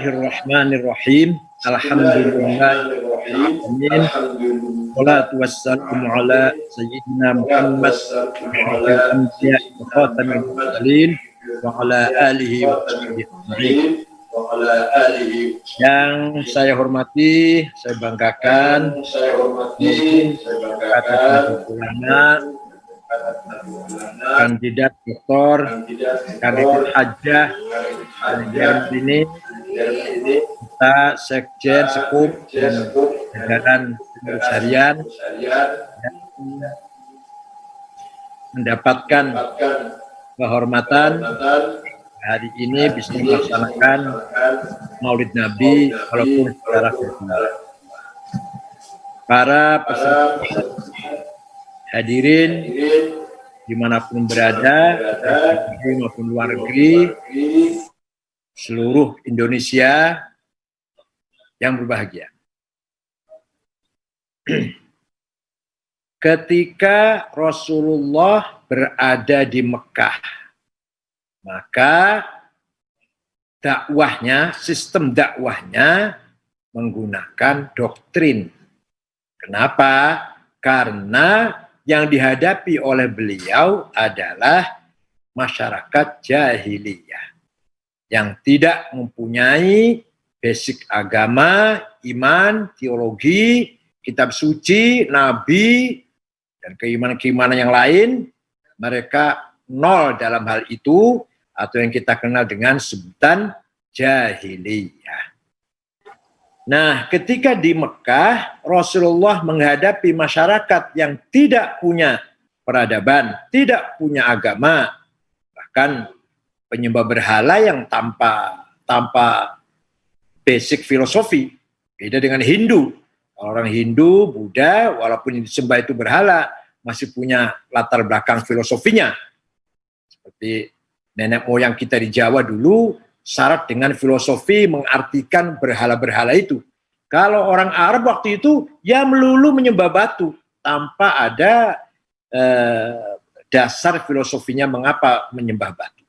Bismillahirrahmanirrahim. Alhamdulillahirrahmanirrahim. Wassalatu wassalamu ala sayyidina Muhammad asyrafil anbiya wa khatamil mursalin wa ala alihi wa sahbihi ajma'in. Yang saya hormati, saya banggakan, kandidat doktor, kandidat hajah, dan ini kita sekjen, sekup, dan jajaran pengurus harian mendapatkan kehormatan hari ini bisa melaksanakan Maulid Nabi walaupun secara virtual. Para peserta hadirin dimanapun berada, maupun luar negeri, seluruh Indonesia yang berbahagia. Ketika Rasulullah berada di Mekah, maka dakwahnya, sistem dakwahnya menggunakan doktrin. Kenapa? Karena yang dihadapi oleh beliau adalah masyarakat jahiliyah yang tidak mempunyai basic agama, iman, teologi, kitab suci, nabi, dan keimanan-keimanan yang lain. Mereka nol dalam hal itu, atau yang kita kenal dengan sebutan jahiliyah. Nah, ketika di Mekah, Rasulullah menghadapi masyarakat yang tidak punya peradaban, tidak punya agama, bahkan penyembah berhala yang tanpa basic filosofi. Beda dengan Hindu. Orang Hindu, Buddha, walaupun disembah itu berhala, masih punya latar belakang filosofinya. Seperti nenek moyang kita di Jawa dulu, syarat dengan filosofi mengartikan berhala-berhala itu. Kalau orang Arab waktu itu, ya melulu menyembah batu, tanpa ada dasar filosofinya mengapa menyembah batu.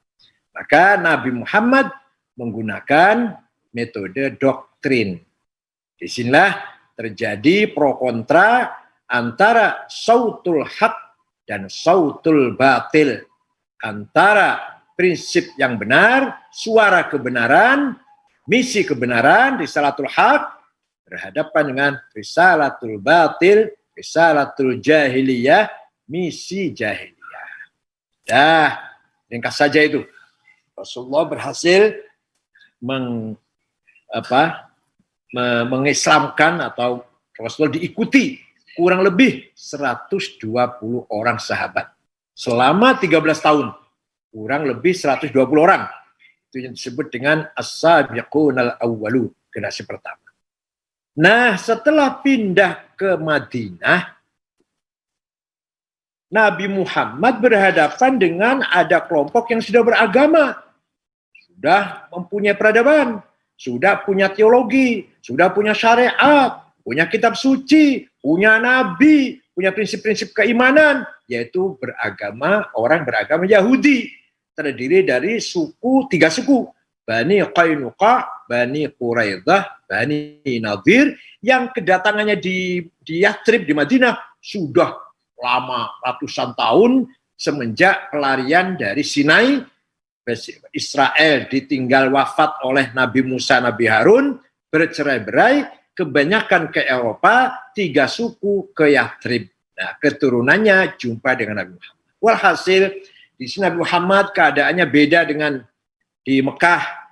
Maka Nabi Muhammad menggunakan metode doktrin. Disinilah terjadi pro kontra antara sautul haq dan sautul batil. Antara prinsip yang benar, suara kebenaran, misi kebenaran, risalatul haq, berhadapan dengan risalatul batil, risalatul jahiliyah, misi jahiliyah. Dah, ringkas saja itu. Rasulullah berhasil mengislamkan atau Rasulullah diikuti kurang lebih 120 orang sahabat selama 13 tahun. Kurang lebih 120 orang. Itu yang disebut dengan as-sabiqunal awwalu, generasi pertama. Nah, setelah pindah ke Madinah, Nabi Muhammad berhadapan dengan ada kelompok yang sudah beragama, sudah mempunyai peradaban, sudah punya teologi, sudah punya syariat, punya kitab suci, punya nabi, punya prinsip-prinsip keimanan, yaitu orang beragama Yahudi. Terdiri dari tiga suku, Bani Qainuqa, Bani Quraidah, Bani Nadir, yang kedatangannya di Yathrib, di Madinah, sudah lama, ratusan tahun, semenjak pelarian dari Sinai. Israel ditinggal wafat oleh Nabi Musa, Nabi Harun, bercerai-berai, kebanyakan ke Eropa, 3 suku ke Yathrib. Nah, keturunannya jumpa dengan Nabi Muhammad. Walhasil, di sini Nabi Muhammad keadaannya beda dengan di Mekah.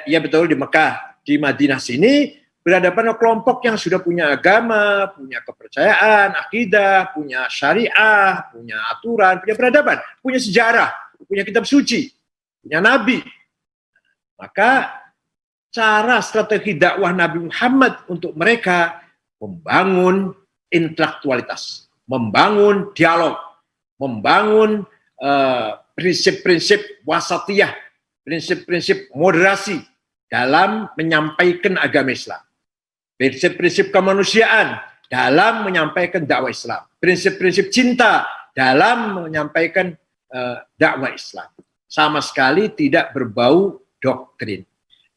Ya betul, di Mekah. Di Madinah sini berhadapan dengan kelompok yang sudah punya agama, punya kepercayaan, akidah, punya syariah, punya aturan, punya peradaban, punya sejarah, punya kitab suci, punya nabi. Maka cara strategi dakwah Nabi Muhammad untuk mereka membangun intelektualitas, membangun dialog, membangun prinsip-prinsip wasatiyah, prinsip-prinsip moderasi dalam menyampaikan agama Islam. Prinsip-prinsip kemanusiaan dalam menyampaikan dakwah Islam. Prinsip-prinsip cinta dalam menyampaikan dakwah Islam. Sama sekali tidak berbau doktrin.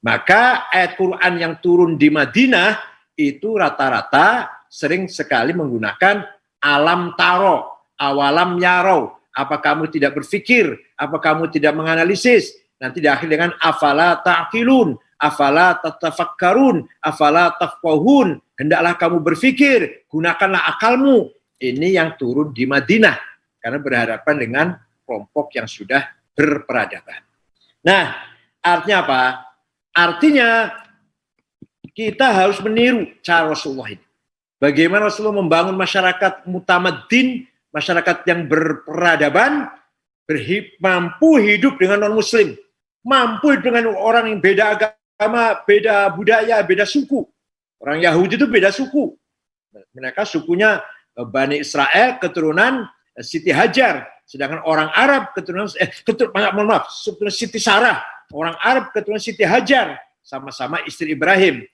Maka ayat Quran yang turun di Madinah itu rata-rata sering sekali menggunakan alam taro, awalam yarau. Apa kamu tidak berpikir? Apa kamu tidak menganalisis? Nanti diakhiri dengan afala ta'qilun, afala tatafakkarun, afala tafqahun. Hendaklah kamu berpikir, gunakanlah akalmu. Ini yang turun di Madinah karena berhadapan dengan kelompok yang sudah berperadaban. Nah, artinya apa? Artinya kita harus meniru cara Rasulullah ini. Bagaimana Rasulullah membangun masyarakat mutamaddin, masyarakat yang berperadaban, mampu hidup dengan non-muslim, mampu hidup dengan orang yang beda agama, beda budaya, beda suku. Orang Yahudi itu beda suku. Mereka sukunya Bani Israel, keturunan Siti Hajar. Sedangkan orang Arab, keturunan Siti Sarah. Orang Arab, keturunan Siti Hajar. Sama-sama istri Ibrahim.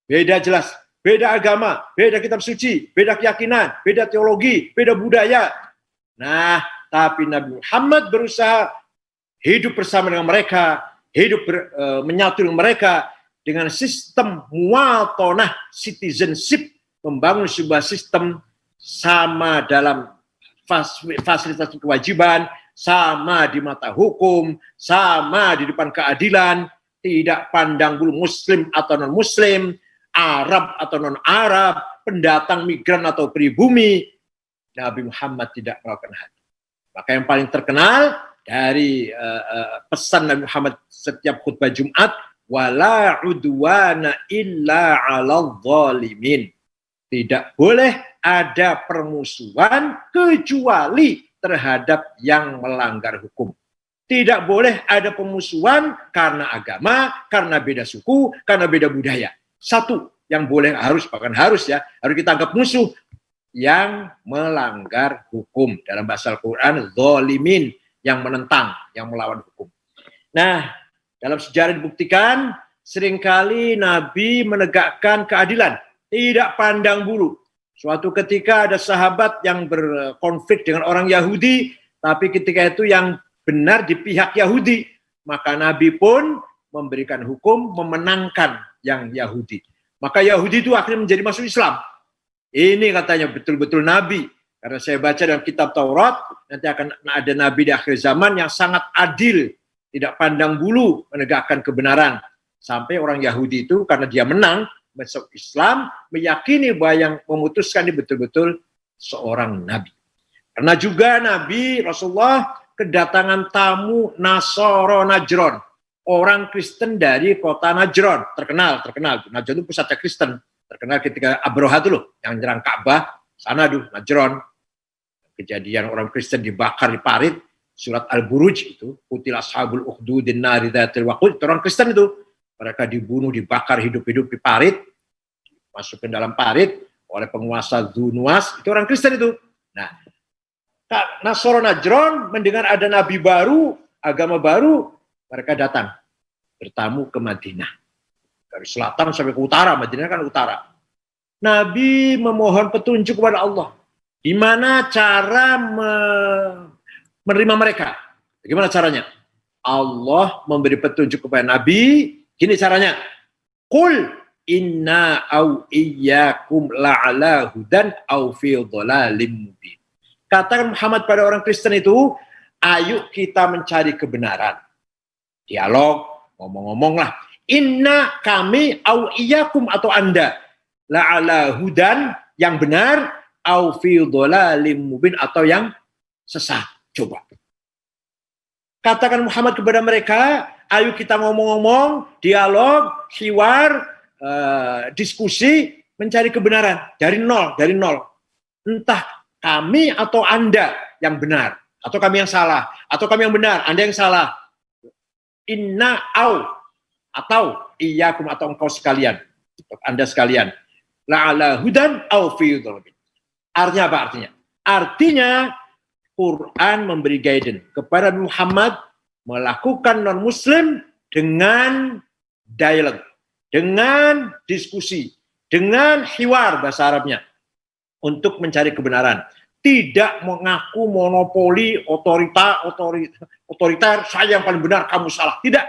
Beda jelas. Beda agama, beda kitab suci, beda keyakinan, beda teologi, beda budaya. Nah, tapi Nabi Muhammad berusaha hidup bersama dengan mereka, hidup menyatu dengan mereka dengan sistem muwatonah citizenship, membangun sebuah sistem sama dalam fasilitas kewajiban, sama di mata hukum, sama di depan keadilan, tidak pandang bulu muslim atau non-muslim, Arab atau non-Arab, pendatang, migran atau pribumi. Nabi Muhammad tidak melakukan hal. Maka yang paling terkenal dari pesan Nabi Muhammad setiap khutbah Jumat, wala udwana illa 'alal zalimin. Tidak boleh ada permusuhan kecuali terhadap yang melanggar hukum. Tidak boleh ada permusuhan karena agama, karena beda suku, karena beda budaya. Satu yang boleh harus, bahkan harus ya, harus kita anggap musuh yang melanggar hukum. Dalam bahasa Al-Quran, zalimin, yang menentang, yang melawan hukum. Nah, dalam sejarah dibuktikan, seringkali Nabi menegakkan keadilan, tidak pandang bulu. Suatu ketika ada sahabat yang berkonflik dengan orang Yahudi, tapi ketika itu yang benar di pihak Yahudi, maka Nabi pun memberikan hukum, memenangkan yang Yahudi. Maka Yahudi itu akhirnya menjadi masuk Islam. Ini katanya betul-betul Nabi. Karena saya baca dalam kitab Taurat, nanti akan ada Nabi di akhir zaman yang sangat adil, tidak pandang bulu, menegakkan kebenaran. Sampai orang Yahudi itu karena dia menang, masuk Islam, meyakini bahwa yang memutuskan ini betul-betul seorang Nabi. Karena juga Nabi Rasulullah kedatangan tamu Nasoro Najron, orang Kristen dari kota Najron, terkenal. Najron itu pusatnya Kristen, terkenal ketika Abroha itu loh, yang nyerang Ka'bah, sana tuh Najron. Kejadian orang Kristen dibakar di parit, surat Al-Buruj itu, Qutil ashabul ukhdudin nari dzatil waqud, itu orang Kristen itu. Mereka dibunuh, dibakar hidup-hidup di parit, masuk ke dalam parit oleh penguasa Dunuas, itu orang Kristen itu. Nah, Nasoro Najron mendengar ada nabi baru, agama baru, mereka datang bertamu ke Madinah. Dari selatan sampai ke utara, Madinah kan utara. Nabi memohon petunjuk kepada Allah. Gimana cara menerima mereka? Bagaimana caranya? Allah memberi petunjuk kepada Nabi. Gini caranya. Qul inna au iyyakum la'ala hudan au fi dhalalim mubin. Katakan Muhammad pada orang Kristen itu, ayo kita mencari kebenaran. Dialog, ngomong-ngomong lah. Inna kami au iyyakum atau Anda la'ala hudan yang benar au fi dhalalim mubin atau yang sesat. Coba. Katakan Muhammad kepada mereka, ayo kita ngomong-ngomong, dialog, hiwar, diskusi, mencari kebenaran dari nol. Entah kami atau Anda yang benar, atau kami yang salah, atau kami yang benar, Anda yang salah. Inna au atau iyyakum atau engkau sekalian, Anda sekalian. La'ala hudan au fi dhalalim. Artinya apa artinya? Artinya Quran memberi guidance kepada Muhammad melakukan non-muslim dengan dialog, dengan diskusi, dengan hiwar bahasa Arabnya untuk mencari kebenaran. Tidak mengaku monopoli otoriter, saya yang paling benar, kamu salah. Tidak.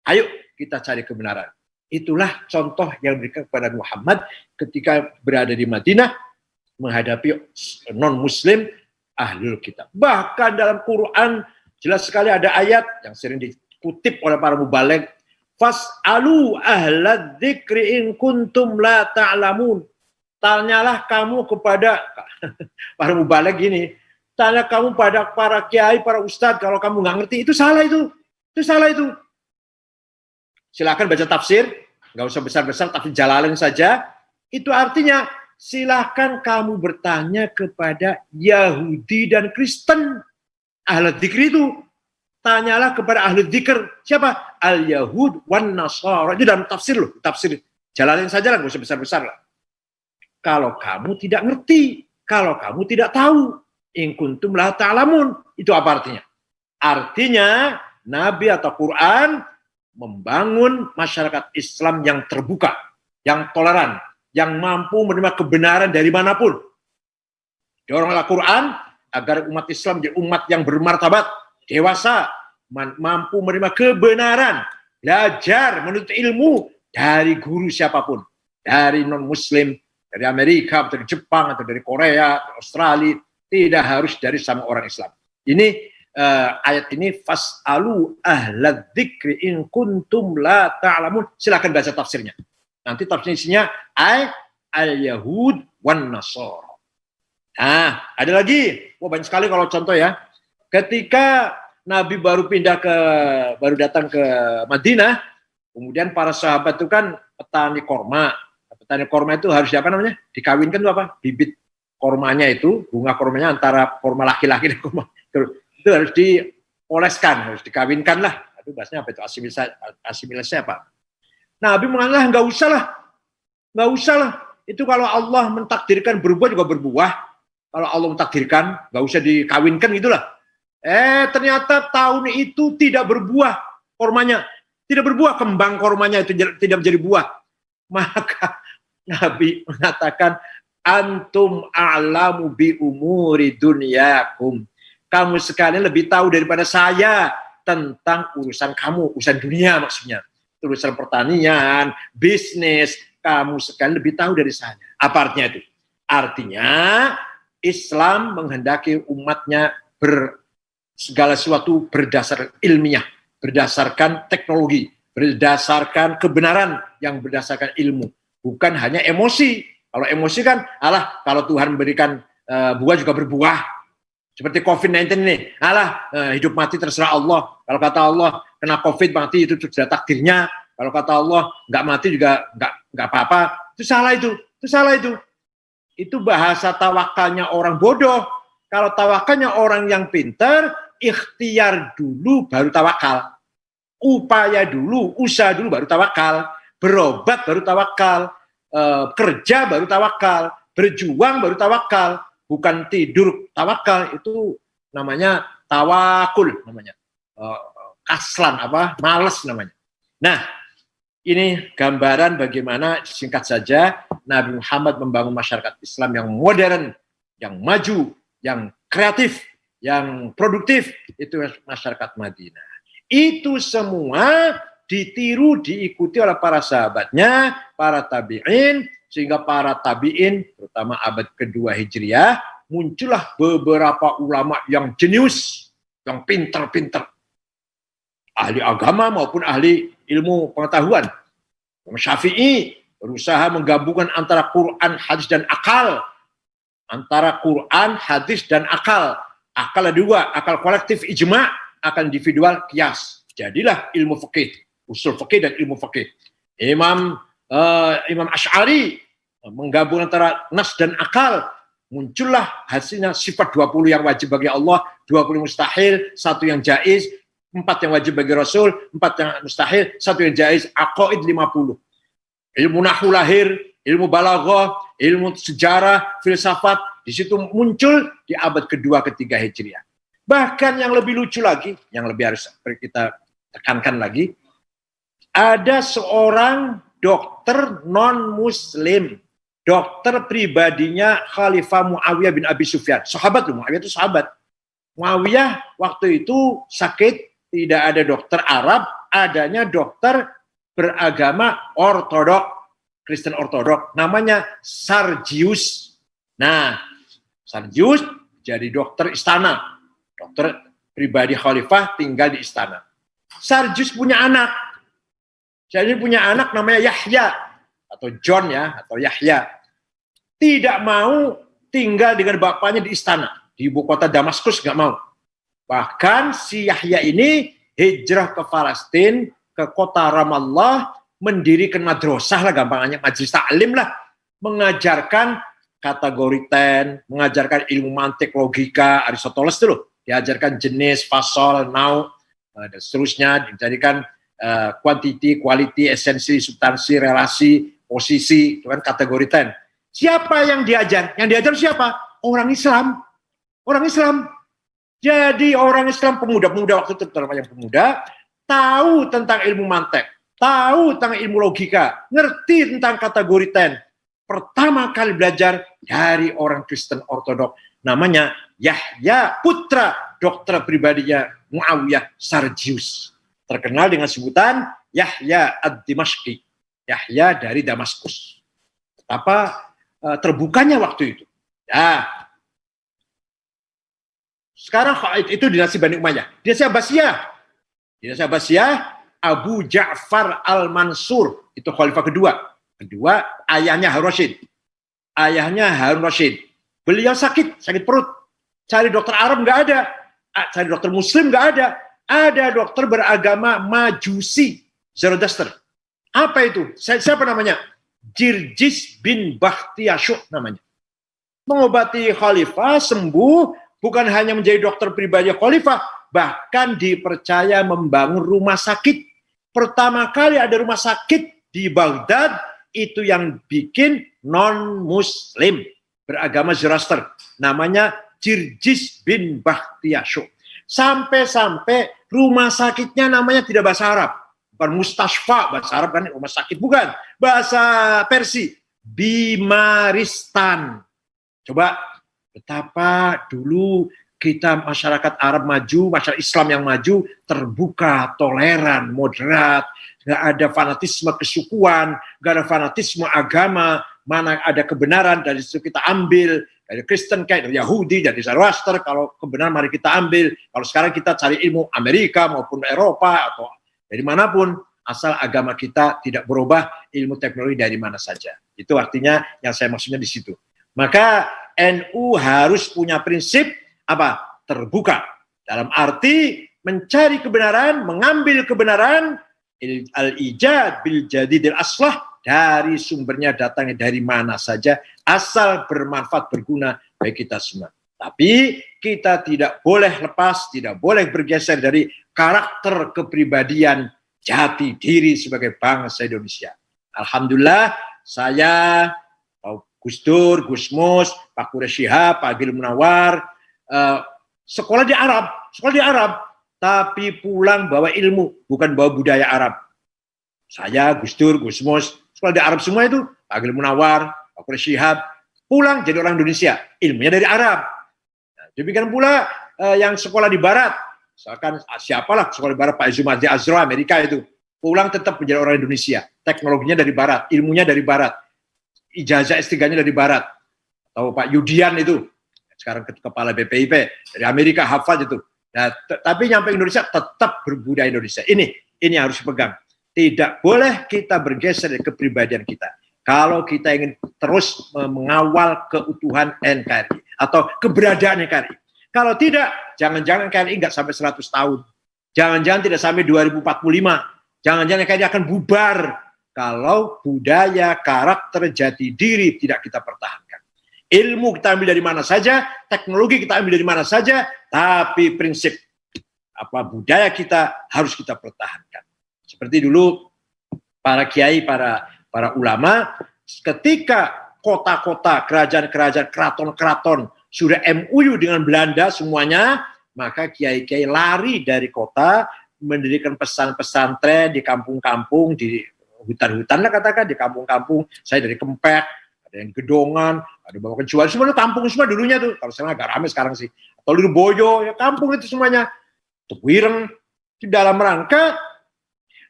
Ayo kita cari kebenaran. Itulah contoh yang diberikan kepada Muhammad ketika berada di Madinah menghadapi non-muslim ahlul kitab. Bahkan dalam Quran jelas sekali ada ayat yang sering dikutip oleh para mubaligh, fas'alu ahlad dzikri in kuntum la ta'lamun. Tanyalah kamu kepada para mubaligh gini, tanya kamu pada para kiai, para ustadz, kalau kamu nggak ngerti itu salah itu salah itu. Silakan baca tafsir, nggak usah besar-besar, tapi Jalalain saja. Itu artinya silahkan kamu bertanya kepada Yahudi dan Kristen. Ahlul dzikri itu tanyalah kepada ahlul dzikr. Siapa? Al-Yahud wan Nasara. Itu dalam tafsir loh, tafsir Jalalain saja lah, nggak usah besar-besar lah. Kalau kamu tidak ngerti, kalau kamu tidak tahu, in kuntum la ta'lamun, itu apa artinya? Artinya Nabi atau Quran membangun masyarakat Islam yang terbuka, yang toleran, yang mampu menerima kebenaran dari manapun. Doronglah Quran agar umat Islam menjadi umat yang bermartabat, dewasa, mampu menerima kebenaran, belajar, menuntut ilmu dari guru siapapun, dari non-muslim, dari Amerika, atau dari Jepang, atau dari Korea, atau Australia, tidak harus dari sama orang Islam. Ini ayat ini fas'alu ahlad dzikri in kuntum la ta'lamun. Silakan baca tafsirnya. Nanti tafsirnya isinya al-Yahud wan Nasara. Nah, ada lagi. Wah, banyak sekali kalau contoh ya. Ketika Nabi baru datang ke Madinah, kemudian para sahabat itu kan petani korma. Petani korma itu harus apa namanya? Dikawinkan itu apa? Bibit kormanya itu, bunga kormanya antara korma laki-laki dan korma itu harus dioleskan, harus dikawinkan lah. Aduh, bahasanya apa itu? Asimilasi apa? Nabi mengatakan nggak usah lah. Itu kalau Allah mentakdirkan berbuah juga berbuah. Kalau Allah mentakdirkan nggak usah dikawinkan gitulah. Ternyata tahun itu tidak berbuah kormanya, tidak berbuah kembang kormanya itu tidak menjadi buah. Maka Nabi mengatakan antum a'lamu bi umuri dunyakum. Kamu sekalian lebih tahu daripada saya tentang urusan kamu, urusan dunia maksudnya. Urusan pertanian, bisnis, kamu sekalian lebih tahu dari saya. Apa artinya itu? Artinya Islam menghendaki umatnya segala sesuatu berdasar ilmiah, berdasarkan teknologi, berdasarkan kebenaran yang berdasarkan ilmu. Bukan hanya emosi. Kalau emosi kan, kalau Tuhan memberikan buah juga berbuah. Seperti COVID-19 ini, hidup mati terserah Allah. Kalau kata Allah, kena COVID mati itu sudah takdirnya. Kalau kata Allah, nggak mati juga nggak apa-apa. Itu salah itu. Itu bahasa tawakalnya orang bodoh. Kalau tawakalnya orang yang pintar, ikhtiar dulu baru tawakal. Upaya dulu, usaha dulu baru tawakal. Berobat baru tawakal. Kerja baru tawakal. Berjuang baru tawakal. Bukan tidur tawakal, itu namanya tawakul namanya. Kaslan malas namanya. Nah, ini gambaran bagaimana singkat saja Nabi Muhammad membangun masyarakat Islam yang modern, yang maju, yang kreatif, yang produktif, itu masyarakat Madinah. Itu semua ditiru, diikuti oleh para sahabatnya, para tabi'in, sehingga para tabi'in, terutama abad kedua Hijriah, muncullah beberapa ulama yang jenius, yang pintar-pintar. Ahli agama maupun ahli ilmu pengetahuan. Syafi'i berusaha menggabungkan antara Quran, hadis, dan akal. Antara Quran, hadis, dan akal. Akal ada dua, akal kolektif ijma', akal individual qiyas. Jadilah ilmu fikih, usul fikih dan ilmu fikih. Imam Asy'ari menggabung antara nas dan akal, muncullah hasilnya sifat 20 yang wajib bagi Allah, 20 mustahil, 1 yang jaiz, 4 yang wajib bagi Rasul, 4 yang mustahil, 1 yang jaiz, aqaid 50. Ilmu nahwu lahir, ilmu balaghah, ilmu sejarah, filsafat, di situ muncul di abad kedua ketiga Hijriah. Bahkan yang lebih lucu lagi, yang lebih harus kita tekankan lagi, ada seorang dokter non-muslim, dokter pribadinya Khalifah Muawiyah bin Abi Sufyan. Sahabat loh, Muawiyah itu sahabat. Muawiyah waktu itu sakit, tidak ada dokter Arab, adanya dokter beragama ortodok, Kristen ortodok, namanya Sargius. Nah, Sargius jadi dokter istana, dokter pribadi khalifah tinggal di istana. Sargius punya anak. Jadi punya anak namanya Yahya atau John ya, atau Yahya. Tidak mau tinggal dengan bapaknya di istana, di ibu kota Damaskus nggak mau. Bahkan si Yahya ini hijrah ke Palestina, ke kota Ramallah, mendirikan madrasah lah gampangnya, majelis taklim lah, mengajarkan kategori ten, mengajarkan ilmu mantik, logika, Aristoteles itu loh, diajarkan jenis, fasol, nau, dan seterusnya, dijadikan quantity, quality, esensi, substansi, relasi, posisi, itu kan kategori ten. Siapa yang diajar? Yang diajar siapa? Orang Islam. Orang Islam. Jadi orang Islam pemuda-pemuda waktu itu, terutama yang pemuda, tahu tentang ilmu mantek, tahu tentang ilmu logika, ngerti tentang kategori ten. Pertama kali belajar dari orang Kristen ortodok, namanya Yahya, putra dokter pribadinya Muawiyah Sargius. Terkenal dengan sebutan Yahya ad-Dimashqi, Yahya dari Damaskus. Betapa terbukanya waktu itu. Ya. Sekarang itu dinasti Bani Umayyah. Dinasti Abbasiyah. Dinasti Abbasiyah, Abu Ja'far al-Mansur, itu khalifah kedua. Kedua, ayahnya Harun Rasyid. Ayahnya Harun Rasyid. Beliau sakit perut. Cari dokter Arab nggak ada. Cari dokter Muslim nggak ada. Ada dokter beragama Majusi, Zoroaster. Apa itu? Siapa namanya? Jirjis bin Bakhtiyasyuh namanya. Mengobati khalifah, sembuh, bukan hanya menjadi dokter pribadi khalifah, bahkan dipercaya membangun rumah sakit. Pertama kali ada rumah sakit di Baghdad, itu yang bikin non-muslim beragama Zoroaster. Namanya Jirjis bin Bakhtiyasyuh. Sampai-sampai rumah sakitnya namanya tidak bahasa Arab. Bukan mustasfa, bahasa Arab kan rumah sakit, bukan. Bahasa Persia, Bimaristan. Coba betapa dulu kita masyarakat Arab maju, masyarakat Islam yang maju, terbuka, toleran, moderat, nggak ada fanatisme kesukuan, nggak ada fanatisme agama, mana ada kebenaran dari situ kita ambil, dari Kristen kayak dari Yahudi, dari Zoroaster, kalau kebenaran mari kita ambil. Kalau sekarang kita cari ilmu Amerika maupun Eropa atau dari manapun, asal agama kita tidak berubah, ilmu teknologi dari mana saja. Itu artinya yang saya maksudnya di situ. Maka NU harus punya prinsip apa? Terbuka. Dalam arti mencari kebenaran, mengambil kebenaran, al-ijad bil jadidil aslah, dari sumbernya datangnya dari mana saja, asal bermanfaat, berguna bagi kita semua. Tapi kita tidak boleh lepas, tidak boleh bergeser dari karakter kepribadian jati diri sebagai bangsa Indonesia. Alhamdulillah, saya, Gus Dur, Gus Mus, Pak Quraish Shihab, Pak Agil Munawar, sekolah di Arab, tapi pulang bawa ilmu, bukan bawa budaya Arab. Saya, Gus Dur, Gus Mus, sekolah di Arab semua itu, Pak Agil Munawar, Pak Quraish Shihab, pulang jadi orang Indonesia, ilmunya dari Arab. Nah, demikian pula yang sekolah di Barat, misalkan siapalah sekolah di Barat, Pak Zumardi Azra, Amerika itu, pulang tetap menjadi orang Indonesia, teknologinya dari Barat, ilmunya dari Barat, ijazah S3-nya dari Barat. Atau Pak Yudian itu, sekarang kepala BPIP, dari Amerika, Harvard itu. Nah, tapi nyampe Indonesia tetap berbudaya Indonesia. Ini yang harus dipegang. Tidak boleh kita bergeser dari kepribadian kita. Kalau kita ingin terus mengawal keutuhan NKRI atau keberadaan NKRI. Kalau tidak, jangan-jangan NKRI nggak sampai 100 tahun. Jangan-jangan tidak sampai 2045. Jangan-jangan NKRI akan bubar kalau budaya, karakter, jati diri tidak kita pertahankan. Ilmu kita ambil dari mana saja, teknologi kita ambil dari mana saja, tapi prinsip budaya kita harus kita pertahankan. Seperti dulu para kiai, para ulama, ketika kota-kota, kerajaan-kerajaan, keraton-keraton sudah MOU dengan Belanda semuanya, maka kiai-kiai lari dari kota, mendirikan pesantren di kampung-kampung, di hutan-hutan lah katakan, di kampung-kampung. Saya dari Kempek, ada yang Gedongan, ada Bawa Kecuali, semuanya kampung semua dulunya tuh. Kalau sekarang agak ramai sekarang sih. Atau Lirboyo, ya kampung itu semuanya. Tukwireng, di dalam rangka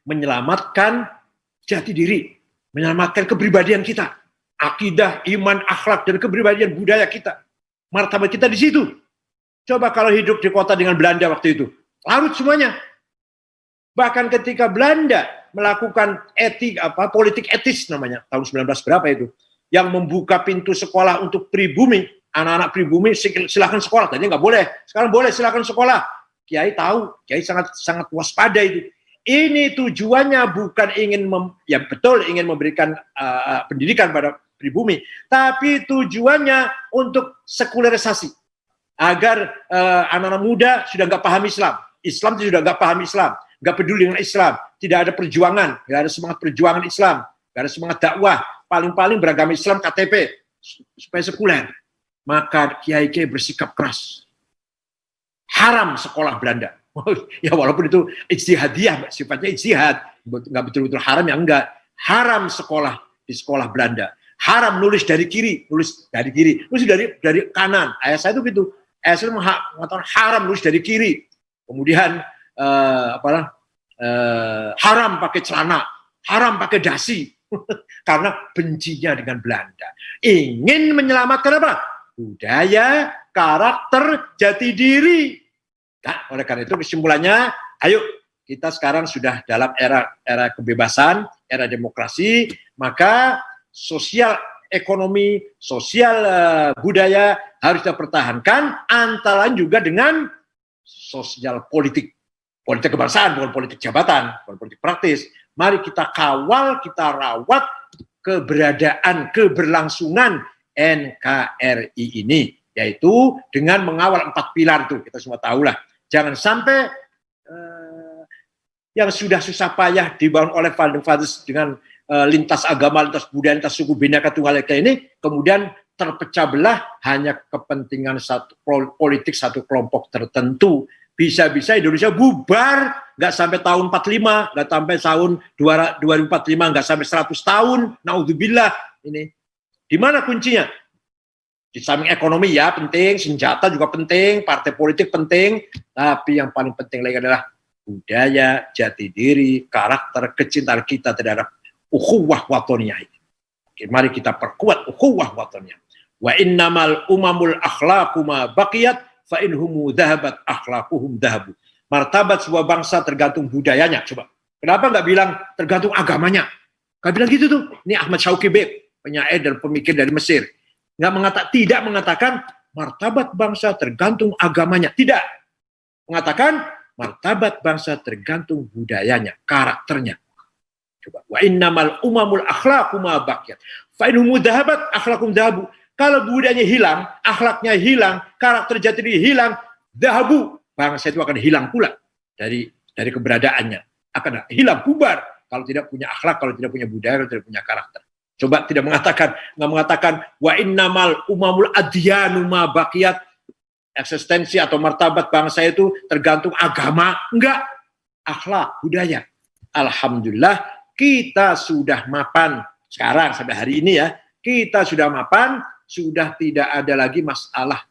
menyelamatkan jati diri, menyelamatkan kepribadian kita, akidah, iman, akhlak, dan kepribadian budaya kita. Martabat kita di situ. Coba kalau hidup di kota dengan Belanda waktu itu, larut semuanya. Bahkan ketika Belanda melakukan politik etis namanya, tahun 19 berapa itu, yang membuka pintu sekolah untuk pribumi, anak-anak pribumi silakan sekolah. Tadinya nggak boleh, sekarang boleh, silakan sekolah. Kiai tahu, Kiai sangat waspada itu. Ini tujuannya bukan ingin ingin memberikan pendidikan pada pribumi, tapi tujuannya untuk sekularisasi agar anak-anak muda sudah nggak paham Islam, sudah nggak paham Islam, nggak peduli dengan Islam, tidak ada perjuangan, nggak ada semangat perjuangan Islam, nggak ada semangat dakwah, paling-paling beragama Islam KTP supaya sekuler. Maka kiai-kiai bersikap keras, haram sekolah Belanda. Ya walaupun itu ijtihadiyah, sifatnya ijtihad, nggak betul-betul haram ya enggak. Haram sekolah di sekolah Belanda. Haram nulis dari kiri, nulis dari kanan. Ayah saya itu gitu. Ayah saya mengatakan haram nulis dari kiri. Kemudian haram pakai celana, haram pakai dasi. Karena bencinya dengan Belanda. Ingin menyelamatkan apa? Budaya, karakter, jati diri. Nah, oleh karena itu kesimpulannya, ayo kita sekarang sudah dalam era kebebasan, era demokrasi, maka sosial ekonomi, sosial budaya harus kita pertahankan, antara lain juga dengan sosial politik kebangsaan, bukan politik jabatan, bukan politik praktis. Mari kita kawal, kita rawat keberadaan, keberlangsungan NKRI ini, yaitu dengan mengawal 4 pilar itu, kita semua tahu lah. Jangan sampai yang sudah susah payah dibangun oleh founding fathers dengan lintas agama, lintas budaya, lintas suku, Bhinneka Tunggal Ika ini kemudian terpecah belah hanya kepentingan politik satu kelompok tertentu. Bisa-bisa Indonesia bubar, nggak sampai tahun 45, nggak sampai tahun 2045, nggak sampai 100 tahun. Naudzubillah ini. Di mana kuncinya? Di samping ekonomi ya penting, senjata juga penting, partai politik penting, tapi yang paling penting lagi adalah budaya, jati diri, karakter, kecintaan kita terhadap ukhuwah watoniyah ini. Oke, mari kita perkuat ukhuwah watoniyah. Wa innamal umamul akhlaqu ma baqiyat fa inhumu dhahabat akhlaquhum dhahabu. Martabat sebuah bangsa tergantung budayanya. Coba, kenapa nggak bilang tergantung agamanya? Nggak bilang gitu tuh. Ini Ahmad Shauqi Beg, penyair dan pemikir dari Mesir. Tidak mengatakan martabat bangsa tergantung agamanya. Tidak. Mengatakan martabat bangsa tergantung budayanya, karakternya. Coba. Wa innamal umamul akhlaqu ma baqiyat. Fa inhum dhahabat akhlaquhum dhahabu. Kalau budayanya hilang, akhlaknya hilang, karakter jati diri hilang, dhahabu, bangsa itu akan hilang pula dari keberadaannya. Akan hilang, bubar kalau tidak punya akhlak, kalau tidak punya budaya, kalau tidak punya karakter. Coba nggak mengatakan wa innamal umamul adyanu ma baqiyat, eksistensi atau martabat bangsa itu tergantung agama, enggak, akhlak, budaya. Alhamdulillah kita sudah mapan sekarang sampai hari ini ya, kita sudah mapan, sudah tidak ada lagi masalah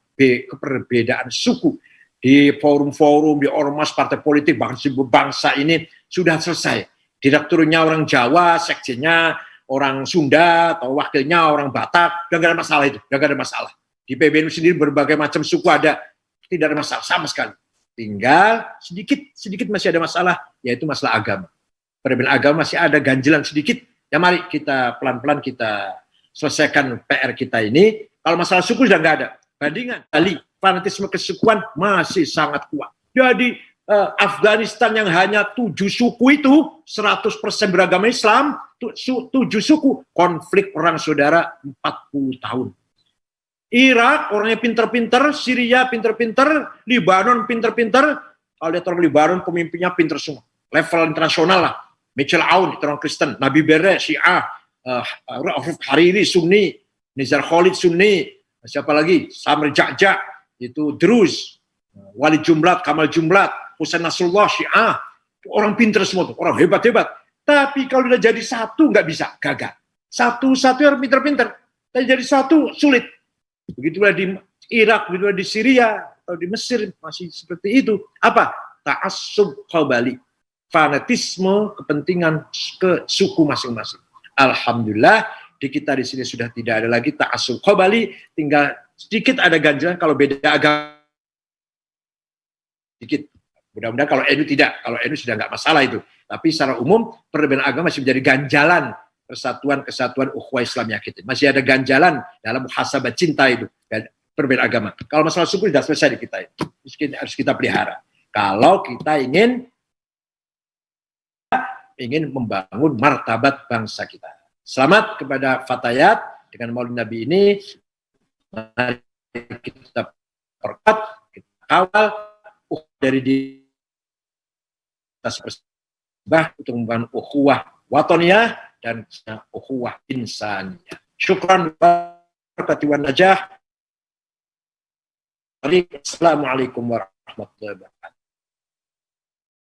perbedaan suku di forum-forum, di ormas partai politik, bahkan sebuah bangsa ini sudah selesai. Direkturnya orang Jawa, sekjennya orang Sunda, atau wakilnya orang Batak, gak ada masalah itu, gak ada masalah. Di PBNU sendiri berbagai macam suku ada, tidak ada masalah sama sekali. Tinggal sedikit masih ada masalah, yaitu masalah agama. Perbedaan agama masih ada ganjilan sedikit. Ya mari kita pelan-pelan kita selesaikan PR kita ini. Kalau masalah suku sudah nggak ada. Bandingan Bali, fanatisme kesukuan masih sangat kuat. Jadi Afghanistan yang hanya 7 suku itu 100% beragama Islam, 7 suku, konflik perang saudara 40 tahun. Irak orangnya pinter-pinter, Syria pinter-pinter, Libanon pinter-pinter. Kalau lihat orang Libanon pemimpinnya pinter semua. Level internasional lah. Michel Aoun, orang Kristen, Nabi Berre, Syiah, Hariri, Sunni, Nizar Khalid, Sunni, siapa lagi? Samir Ja'ja, itu Druz, Wali Jumlat, Kamal Jumlat, Husain Nasrullah, Syiah, orang pinter semua tuh, orang hebat-hebat. Tapi kalau udah jadi satu nggak bisa, gagal. Satu-satu harus pinter-pinter. Tapi jadi satu sulit. Begitulah di Irak, begitulah di Syria, atau di Mesir masih seperti itu. Apa? Ta'assub qabali. fanatisme, kepentingan ke suku masing-masing. Alhamdulillah di kita di sini sudah tidak ada lagi ta'assub qabali, tinggal sedikit ada ganjalan kalau beda agama sedikit. Mudah-mudahan kalau NU tidak, kalau NU sudah nggak masalah itu. Tapi secara umum perbedaan agama masih menjadi ganjalan persatuan kesatuan ukhuwah Islamiyah kita. Masih ada ganjalan dalam muhasabah cinta itu, perbedaan agama. Kalau masalah suku sudah selesai di kita itu. Harus kita pelihara. Kalau kita ingin membangun martabat bangsa kita. Selamat kepada Fatayat dengan Maulid Nabi ini. Mari kita perkuat, kita kawal dari diri kita untuk membangun ukhuwah watoniyah dan ukhuwah insaniyah. Syukran barakati wan najah. Assalamualaikum warahmatullahi wabarakatuh.